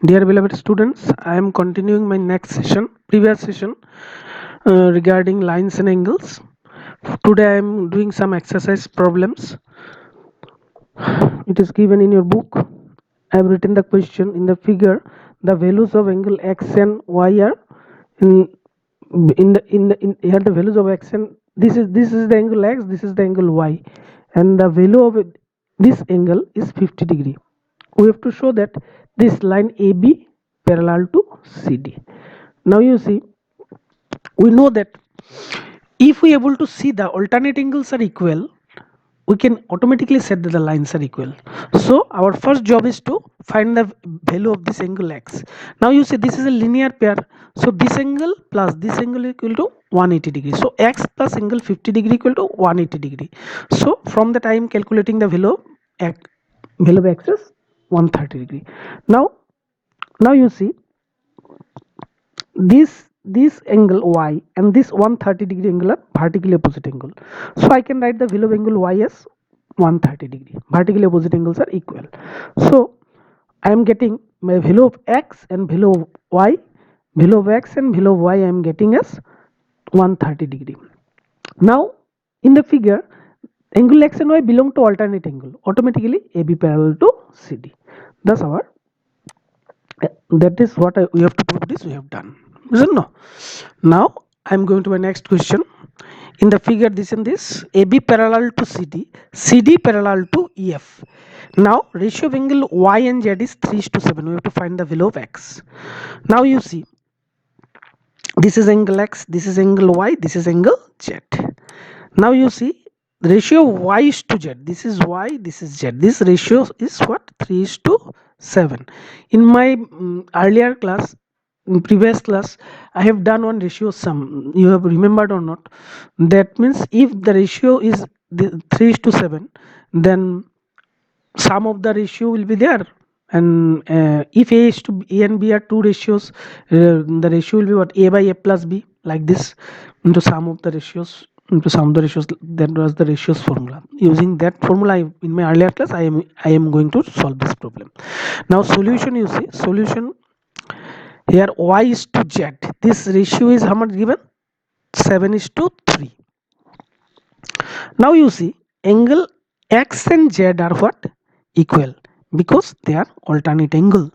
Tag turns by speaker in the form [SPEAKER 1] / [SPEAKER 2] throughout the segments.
[SPEAKER 1] Dear beloved students, I am continuing my next session, previous session regarding lines and angles. Today I am doing some exercise problems. It is given in your book. I have written the question in the figure. The values of angle x and y are in here the values of x and this is the angle x, this is the angle y, and the value of this angle is 50 degree. We have to show that this line AB parallel to CD. Now you see, we know that if we are able to see the alternate angles are equal, we can automatically set that the lines are equal. So our first job is to find the value of this angle x. Now you see this is a linear pair, so this angle plus this angle equal to 180 degree. So x plus angle 50 degree equal to 180 degree. So from that I am calculating the value of x is 130 degree. Now you see this angle y and this 130 degree angle are vertically opposite angle, so I can write the value of angle y as 130 degree. Vertically opposite angles are equal, so I am getting my value of x and value of y. Value of x and value of y I am getting as 130 degree. Now in the figure, angle x and y belong to alternate angle, automatically AB parallel to CD. Thus our that is what we have to prove. This we have done, isn't no? Now I am going to my next question. In the figure, this and this, AB parallel to CD, CD parallel to EF. Now ratio of angle y and z is 3:7. We have to find the value of x. Now you see, this is angle x, this is angle y, this is angle z. Now you see, ratio of y is to z, this is y, this is z. This ratio is what? 3:7. In my earlier class, in previous class, I have done one ratio sum. You have remembered or not? That means if the ratio is 3:7, then sum of the ratio will be there, and if a is to a and b are two ratios, the ratio will be what? A by a plus b, like this, into sum of the ratios, into sum of the ratios. That was the ratios formula. Using that formula, in my earlier class, I am going to solve this problem. Now solution, you see, solution here y is to z. This ratio is how much given? 7:3. Now you see, angle x and z are what? Equal, because they are alternate angle.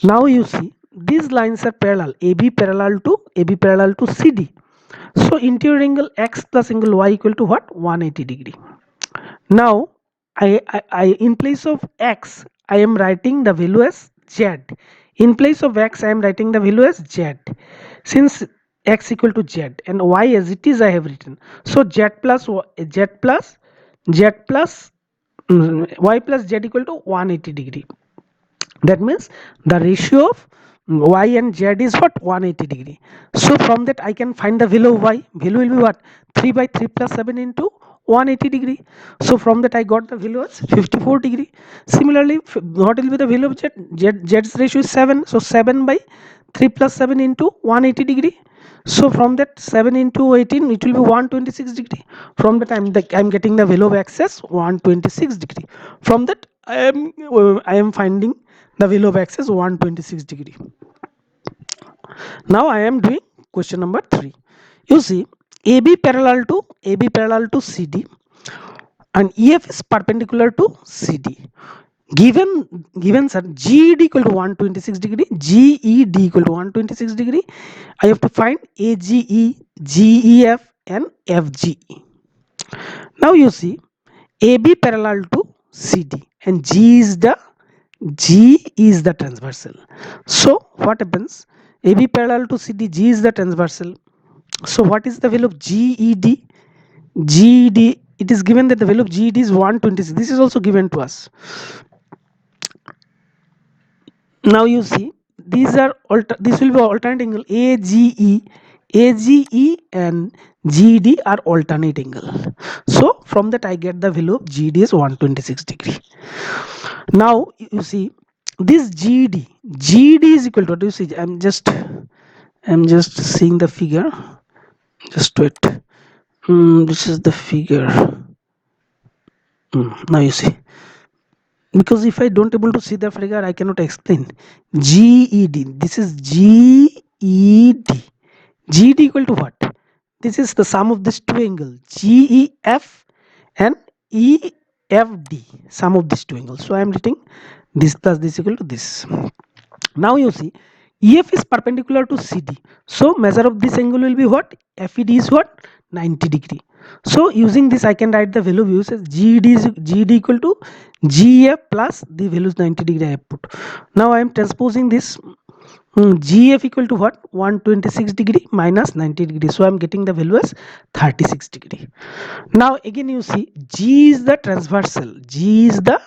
[SPEAKER 1] Now you see, these lines are parallel, AB parallel to CD. So interior angle x plus angle y equal to what? 180 degree. Now I in place of x I am writing the value as z. In place of x I am writing the value as z. Since x equal to z and y as it is I have written, so z plus y plus z equal to 180 degree. That means the ratio of y and z is what? 180 degree. So from that I can find the value of y. Value will be what? 3 by 3 plus 7 into 180 degree. So from that I got the value as 54 degree. Similarly, what will be the value of z? Z's ratio is 7, so 7 by 3 plus 7 into 180 degree. So from that 7 into 18, it will be 126 degree. From that I'm getting the value of x as 126 degree. From that I am finding the value of x is 126 degree. Now I am doing question number 3. You see, AB parallel to CD and EF is perpendicular to CD. Given sir, GED equal to 126 degree, GED equal to 126 degree, I have to find AGE, GEF and FGE. Now you see, AB parallel to CD and G is the transversal. So what happens? AB parallel to CD, G is the transversal. So what is the value of GED? GED, it is given that the value of GED is 126. This is also given to us. Now you see, this will be alternate angle. AGE and GED are alternate angle. So from that I get the value of GED is 126 degree. Now you see, this GED is equal to what? You see, I'm just seeing the figure. Just wait. This is the figure. Now you see, because if I don't able to see the figure I cannot explain. GED, this is GED. GED equal to what? This is the sum of these two angles, GEF and EFD, sum of these two angles. So I am writing this plus this equal to this. Now you see EF is perpendicular to CD, so measure of this angle will be what? FED is what? 90 degree. So using this I can write the value of U as GED equal to GEF plus the value is 90 degree I have put. Now I am transposing this. GF equal to what? 126 degree minus 90 degree, so I am getting the value as 36 degree. Now again you see G is the transversal, G is the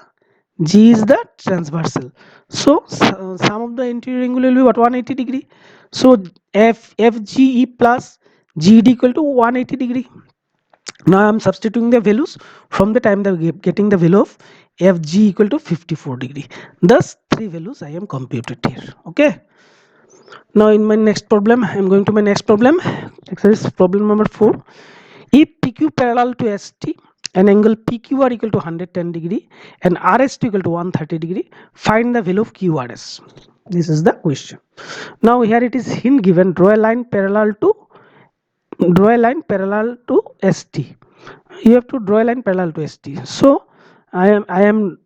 [SPEAKER 1] transversal. So sum of the interior angle will be what? 180 degree. So FGE plus GD equal to 180 degree. Now I am substituting the values. From the time that getting the value of FG equal to 54 degree. Thus three values I am computed here. Okay. Now in my next problem, I am going to my next problem. Exercise problem number 4. If PQ parallel to ST, an angle PQR equal to 110 degree and RST equal to 130 degree, find the value of QRS. This is the question. Now here it is hint given, draw a line parallel to ST. You have to draw a line parallel to ST. So I am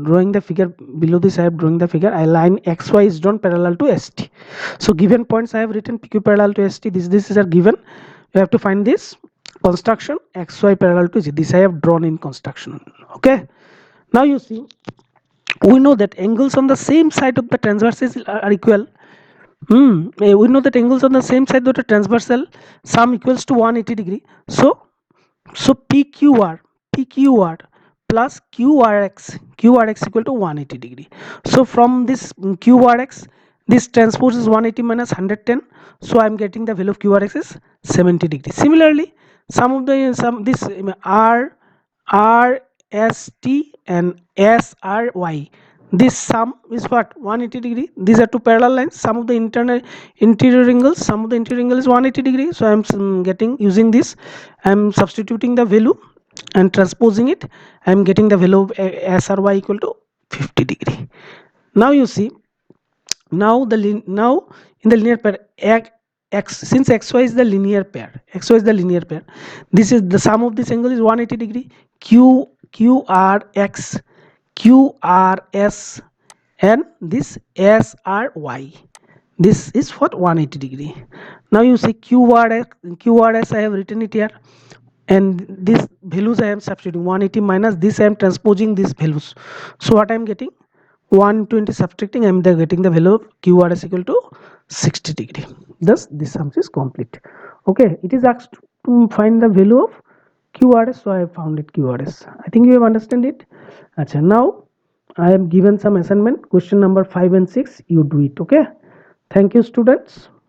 [SPEAKER 1] drawing the figure below this. I am drawing the figure. I line XY is drawn parallel to ST. So given points I have written PQ parallel to ST. This is a given. You have to find this construction XY parallel to Z. This I have drawn in construction. Okay. Now you see, we know that angles on the same side of the transversals are equal. We know that angles on the same side of the transversal sum equals to 180 degree. So PQR plus QRX equal to 180 degree. So from this QRX, this transpose is 180 minus 110. So I am getting the value of QRX is 70 degree. Similarly, this RST and SRY, this sum is what? 180 degree. These are two parallel lines. Sum of the interior angles, sum of the interior angle is 180 degree. So I am getting, using this I am substituting the value and transposing it. I am getting the value of SRY equal to 50 degree. Now you see, now in the linear pair since XY is the linear pair, this is the sum of this angle is 180 degree. QRX, QRS and this SRY, this is what? 180 degree. Now you see QRS I have written it here, and these values I am substituting 180 minus this I am transposing these values. So what I am getting? 120 subtracting, I am getting the value of QRS equal to 60 degree. Thus this sum is complete. Okay, it is asked to find the value of QRS, so I have found it QRS. I think you have understood it. Achha, now I am given some assignment, question number 5 and 6. You do it. Okay. Thank you, students.